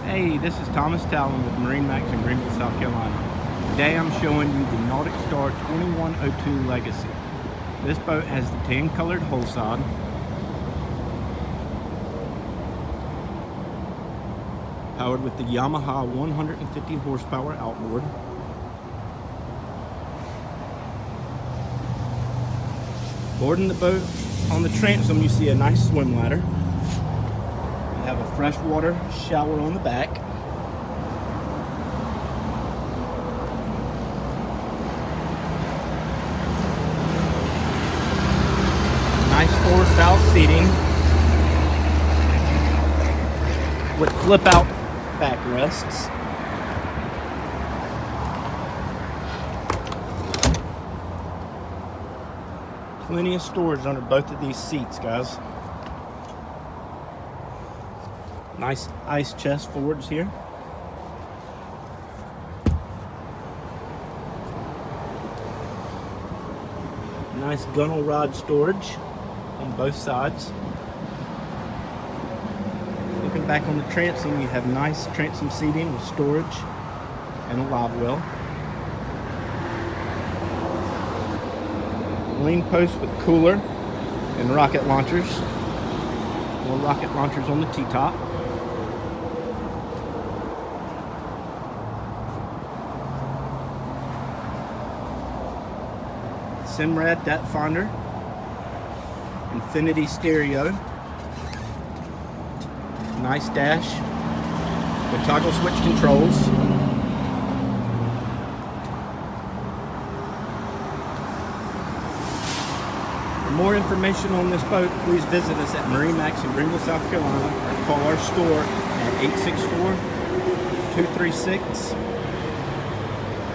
Hey, this is Thomas Talon with MarineMax in Greenville, South Carolina. Today I'm showing you the NauticStar 2102 Legacy. This boat has the tan colored hull side, powered with the Yamaha 150 horsepower outboard. Boarding the boat on the transom, you see a nice swim ladder. You have a freshwater shower on the back. Nice forward bow seating with flip out backrests. Plenty of storage under both of these seats, guys. Nice ice chest forwards here. Nice gunnel rod storage on both sides. Looking back on the transom, you have nice transom seating with storage and a live well. Lean post with cooler and rocket launchers. More rocket launchers on the T-top. Simrad depth finder. Infinity stereo. Nice dash with toggle switch controls. For more information on this boat, please visit us at MarineMax in Greenville, South Carolina, or call our store at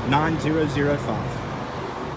864-236-9005.